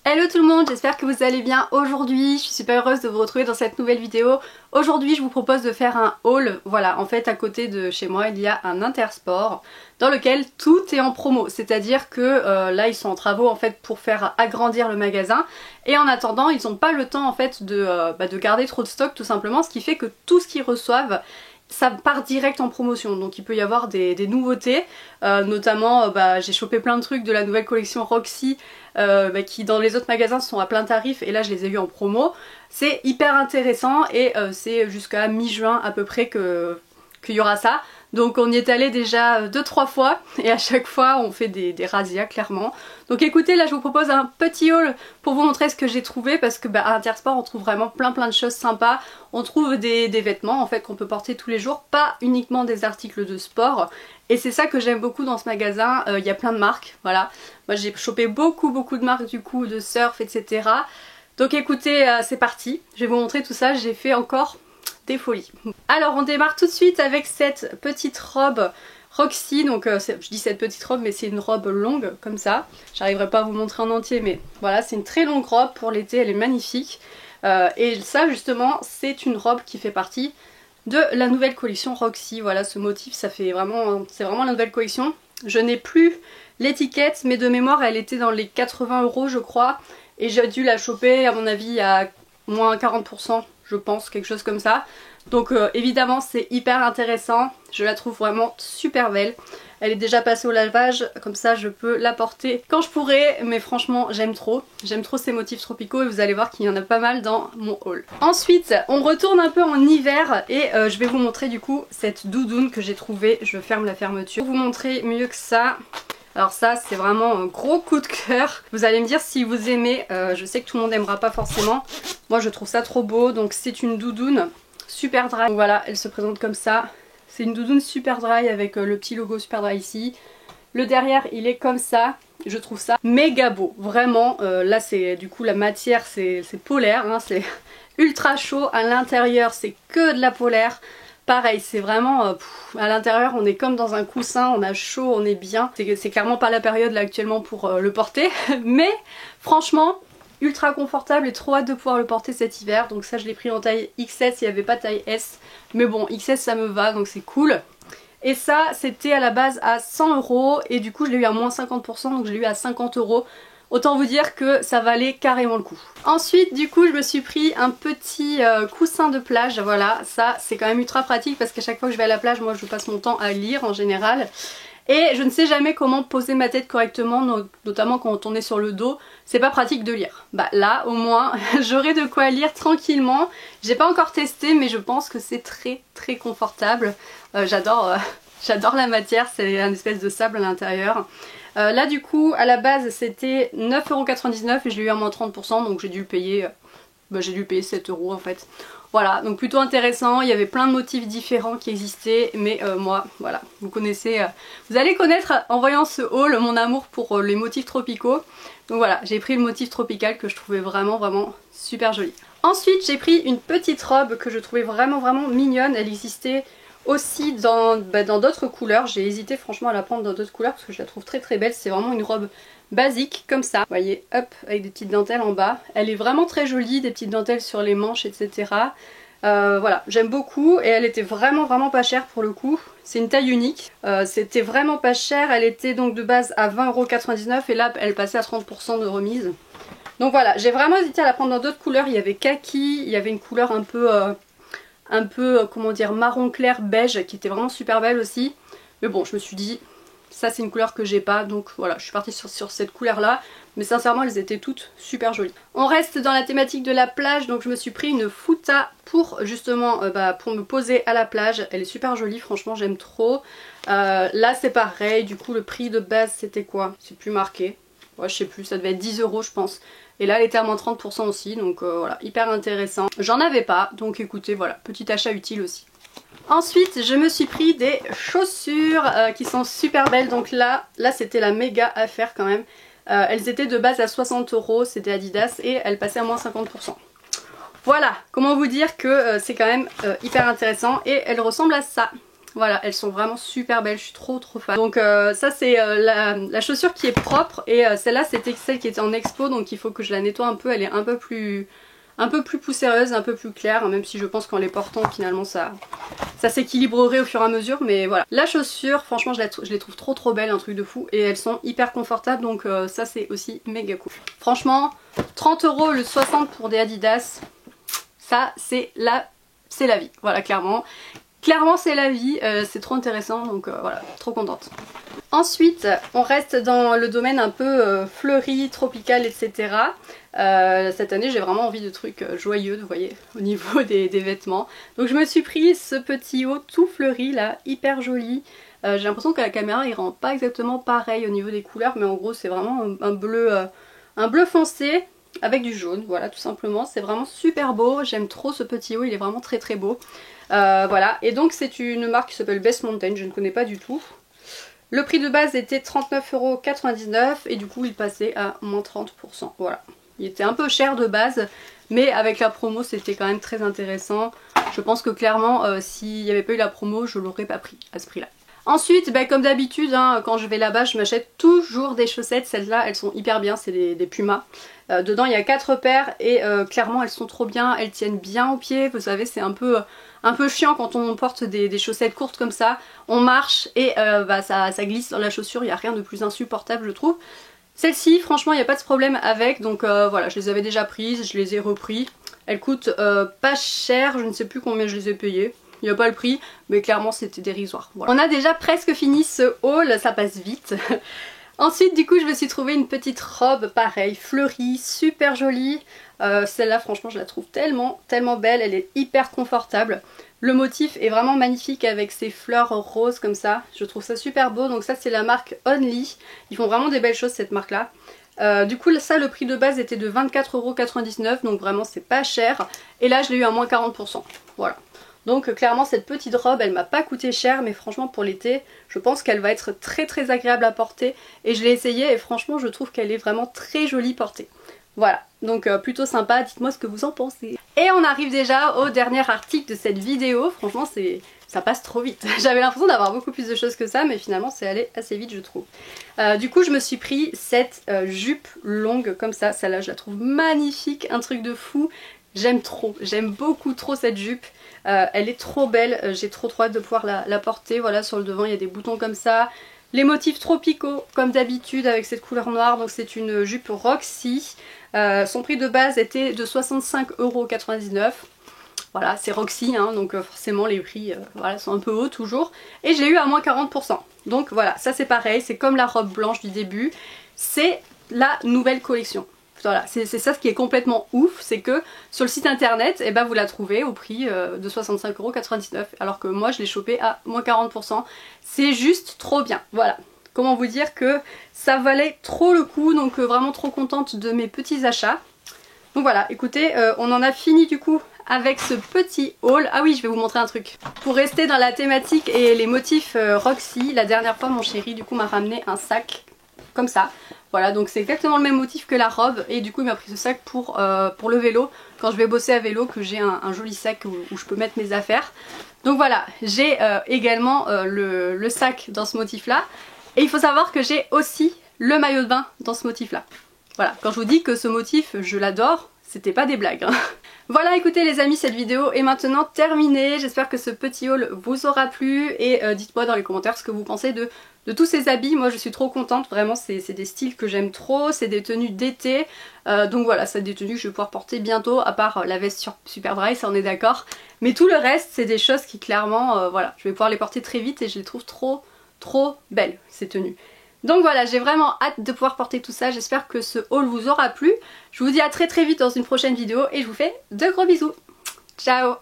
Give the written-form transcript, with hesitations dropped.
Hello tout le monde, j'espère que vous allez bien aujourd'hui. Je suis super heureuse de vous retrouver dans cette nouvelle vidéo. Aujourd'hui je vous propose de faire un haul. Voilà, en fait à côté de chez moi il y a un Intersport dans lequel tout est en promo. C'est-à-dire que là ils sont en travaux en fait pour faire agrandir le magasin. Et en attendant ils n'ont pas le temps en fait de garder trop de stock tout simplement. Ce qui fait que tout ce qu'ils reçoivent, ça part direct en promotion, donc il peut y avoir des nouveautés, notamment j'ai chopé plein de trucs de la nouvelle collection Roxy qui dans les autres magasins sont à plein tarif et là je les ai vus en promo. C'est hyper intéressant et c'est jusqu'à mi-juin à peu près qu'il y aura ça. Donc on y est allé déjà 2-3 fois et à chaque fois on fait des razzias clairement. Donc écoutez, là je vous propose un petit haul pour vous montrer ce que j'ai trouvé parce que à Intersport on trouve vraiment plein de choses sympas. On trouve des vêtements en fait qu'on peut porter tous les jours, pas uniquement des articles de sport. Et c'est ça que j'aime beaucoup dans ce magasin, il y a plein de marques, voilà. Moi j'ai chopé beaucoup de marques du coup, de surf, etc. Donc écoutez, c'est parti, je vais vous montrer tout ça, j'ai fait encore des folies. Alors on démarre tout de suite avec cette petite robe Roxy, donc je dis cette petite robe mais c'est une robe longue comme ça. J'arriverai pas à vous montrer en entier mais voilà, c'est une très longue robe pour l'été, elle est magnifique. Et ça justement c'est une robe qui fait partie de la nouvelle collection Roxy. Voilà, ce motif ça fait vraiment, c'est vraiment la nouvelle collection. Je n'ai plus l'étiquette mais de mémoire elle était dans les 80 € je crois. Et j'ai dû la choper à mon avis à moins 40%. Je pense, quelque chose comme ça. Donc évidemment c'est hyper intéressant, je la trouve vraiment super belle. Elle est déjà passée au lavage, comme ça je peux la porter quand je pourrai, mais franchement j'aime trop ces motifs tropicaux et vous allez voir qu'il y en a pas mal dans mon haul. Ensuite on retourne un peu en hiver et je vais vous montrer du coup cette doudoune que j'ai trouvée. Je ferme la fermeture pour vous montrer mieux que ça. Alors ça c'est vraiment un gros coup de cœur. Vous allez me dire si vous aimez, je sais que tout le monde aimera pas forcément. Moi je trouve ça trop beau, donc c'est une doudoune super dry. Donc voilà, elle se présente comme ça. C'est une doudoune super dry avec le petit logo super dry ici. Le derrière il est comme ça. Je trouve ça méga beau, vraiment. Là c'est du coup la matière c'est polaire, hein, c'est ultra chaud. À l'intérieur c'est que de la polaire. Pareil, c'est vraiment à l'intérieur on est comme dans un coussin, on a chaud, on est bien. C'est clairement pas la période là actuellement pour le porter, mais franchement ultra confortable et trop hâte de pouvoir le porter cet hiver. Donc ça je l'ai pris en taille XS, il n'y avait pas taille S, mais bon XS ça me va donc c'est cool. Et ça c'était à la base à 100 € et du coup je l'ai eu à moins 50%, donc je l'ai eu à 50 €. Autant vous dire que ça valait carrément le coup. Ensuite du coup je me suis pris un petit coussin de plage, voilà, ça c'est quand même ultra pratique parce qu'à chaque fois que je vais à la plage moi je passe mon temps à lire en général. Et je ne sais jamais comment poser ma tête correctement, notamment quand on est sur le dos, c'est pas pratique de lire. Bah là au moins j'aurai de quoi lire tranquillement. J'ai pas encore testé mais je pense que c'est très confortable. J'adore la matière, c'est un espèce de sable à l'intérieur. Là du coup à la base c'était 9,99 € et je l'ai eu à moins 30% donc j'ai dû le payer, j'ai dû payer 7 € en fait. Voilà, donc plutôt intéressant, il y avait plein de motifs différents qui existaient, mais moi, voilà, vous connaissez, vous allez connaître en voyant ce haul mon amour pour les motifs tropicaux. Donc voilà, j'ai pris le motif tropical que je trouvais vraiment super joli. Ensuite j'ai pris une petite robe que je trouvais vraiment mignonne, elle existait aussi dans d'autres couleurs. J'ai hésité franchement à la prendre dans d'autres couleurs parce que je la trouve très belle. C'est vraiment une robe basique comme ça, vous voyez, hop, avec des petites dentelles en bas. Elle est vraiment très jolie, des petites dentelles sur les manches, etc. Voilà, j'aime beaucoup et elle était vraiment pas chère pour le coup. C'est une taille unique, c'était vraiment pas cher. Elle était donc de base à 20,99 € et là elle passait à 30% de remise. Donc voilà, j'ai vraiment hésité à la prendre dans d'autres couleurs. Il y avait kaki, il y avait une couleur un peu comment dire, marron clair beige qui était vraiment super belle aussi. Mais bon, je me suis dit ça c'est une couleur que j'ai pas, donc voilà, je suis partie sur cette couleur là. Mais sincèrement elles étaient toutes super jolies. On reste dans la thématique de la plage, donc je me suis pris une futa pour justement pour me poser à la plage. Elle est super jolie, franchement j'aime trop. Là c'est pareil, du coup le prix de base c'était quoi? C'est plus marqué. Ouais, je sais plus, ça devait être 10 € je pense. Et là elle était à moins 30% aussi, donc voilà, hyper intéressant. J'en avais pas, donc écoutez, voilà, petit achat utile aussi. Ensuite je me suis pris des chaussures qui sont super belles, donc là c'était la méga affaire quand même. Elles étaient de base à 60 €, c'était Adidas et elles passaient à moins 50%. Voilà, comment vous dire que c'est quand même hyper intéressant et elles ressemblent à ça. Voilà, elles sont vraiment super belles, je suis trop fan. Donc ça c'est la chaussure qui est propre et celle-là c'était celle qui était en expo, donc il faut que je la nettoie un peu, elle est un peu plus poussiéreuse, un peu plus claire, même si je pense qu'en les portant finalement ça s'équilibrerait au fur et à mesure, mais voilà. La chaussure, franchement je les trouve trop belles, un truc de fou, et elles sont hyper confortables, donc ça c'est aussi méga cool. Franchement, 30 € au lieu de 60 pour des Adidas, ça c'est la vie, voilà, clairement. Clairement c'est la vie, c'est trop intéressant, donc voilà, trop contente. Ensuite, on reste dans le domaine un peu fleuri, tropical, etc. Cette année, j'ai vraiment envie de trucs joyeux, vous voyez, au niveau des vêtements. Donc je me suis pris ce petit haut tout fleuri là, hyper joli. J'ai l'impression que la caméra il rend pas exactement pareil au niveau des couleurs, mais en gros c'est vraiment un bleu foncé avec du jaune, voilà, tout simplement. C'est vraiment super beau, j'aime trop ce petit haut, il est vraiment très beau. Voilà, et donc c'est une marque qui s'appelle Best Mountain, je ne connais pas du tout. Le prix de base était 39,99 € et du coup il passait à moins 30%, voilà. Il était un peu cher de base, mais avec la promo c'était quand même très intéressant. Je pense que clairement s'il n'y avait pas eu la promo, je l'aurais pas pris à ce prix là. Ensuite, comme d'habitude, hein, quand je vais là-bas, je m'achète toujours des chaussettes. Celles-là, elles sont hyper bien, c'est des Puma. Dedans, il y a 4 paires et clairement, elles sont trop bien. Elles tiennent bien aux pieds. Vous savez, c'est un peu chiant quand on porte des chaussettes courtes comme ça. On marche et ça glisse dans la chaussure. Il n'y a rien de plus insupportable, je trouve. Celles-ci, franchement, il n'y a pas de problème avec. Donc voilà, je les avais déjà prises, je les ai repris. Elles coûtent pas cher, je ne sais plus combien je les ai payées. Il n'y a pas le prix, mais clairement c'était dérisoire. Voilà. On a déjà presque fini ce haul, ça passe vite. Ensuite du coup je me suis trouvé une petite robe pareil, fleurie, super jolie. Celle-là franchement je la trouve tellement belle, elle est hyper confortable. Le motif est vraiment magnifique avec ces fleurs roses comme ça, je trouve ça super beau. Donc ça c'est la marque Only, ils font vraiment des belles choses cette marque là. Du coup ça le prix de base était de 24,99 €, donc vraiment c'est pas cher. Et là je l'ai eu à moins 40%, voilà. Donc clairement cette petite robe elle m'a pas coûté cher, mais franchement pour l'été je pense qu'elle va être très agréable à porter. Et je l'ai essayée et franchement je trouve qu'elle est vraiment très jolie portée. Voilà, donc plutôt sympa, dites-moi ce que vous en pensez. Et on arrive déjà au dernier article de cette vidéo, franchement ça passe trop vite. J'avais l'impression d'avoir beaucoup plus de choses que ça, mais finalement c'est allé assez vite je trouve. Du coup je me suis pris cette jupe longue comme ça, celle-là je la trouve magnifique, un truc de fou. J'aime beaucoup trop cette jupe. Elle est trop belle, j'ai trop hâte de pouvoir la porter. Voilà, sur le devant il y a des boutons comme ça. Les motifs tropicaux comme d'habitude avec cette couleur noire, donc c'est une jupe Roxy. Son prix de base était de 65,99 €. Voilà, c'est Roxy, hein, donc forcément les prix voilà, sont un peu hauts toujours. Et je l'ai eu à moins 40%. Donc voilà, ça c'est pareil, c'est comme la robe blanche du début. C'est la nouvelle collection. Voilà, c'est ça ce qui est complètement ouf, c'est que sur le site internet, vous la trouvez au prix de 65,99 €, alors que moi je l'ai chopé à moins 40%. C'est juste trop bien, voilà. Comment vous dire que ça valait trop le coup, donc vraiment trop contente de mes petits achats. Donc voilà, écoutez, on en a fini du coup avec ce petit haul. Ah oui, je vais vous montrer un truc. Pour rester dans la thématique et les motifs Roxy, la dernière fois mon chéri du coup m'a ramené un sac comme ça. Voilà, donc c'est exactement le même motif que la robe et du coup il m'a pris ce sac pour le vélo, quand je vais bosser à vélo, que j'ai un joli sac où je peux mettre mes affaires. Donc voilà, j'ai également le sac dans ce motif là, et il faut savoir que j'ai aussi le maillot de bain dans ce motif là. Voilà, quand je vous dis que ce motif je l'adore, c'était pas des blagues hein. Voilà, écoutez les amis, cette vidéo est maintenant terminée. J'espère que ce petit haul vous aura plu et dites-moi dans les commentaires ce que vous pensez de tous ces habits. Moi je suis trop contente, vraiment c'est des styles que j'aime trop, c'est des tenues d'été. Donc voilà, c'est des tenues que je vais pouvoir porter bientôt, à part la veste sur Super Dry, ça on est d'accord. Mais tout le reste c'est des choses qui clairement, voilà, je vais pouvoir les porter très vite et je les trouve trop belles ces tenues. Donc voilà, j'ai vraiment hâte de pouvoir porter tout ça, j'espère que ce haul vous aura plu. Je vous dis à très vite dans une prochaine vidéo et je vous fais de gros bisous. Ciao!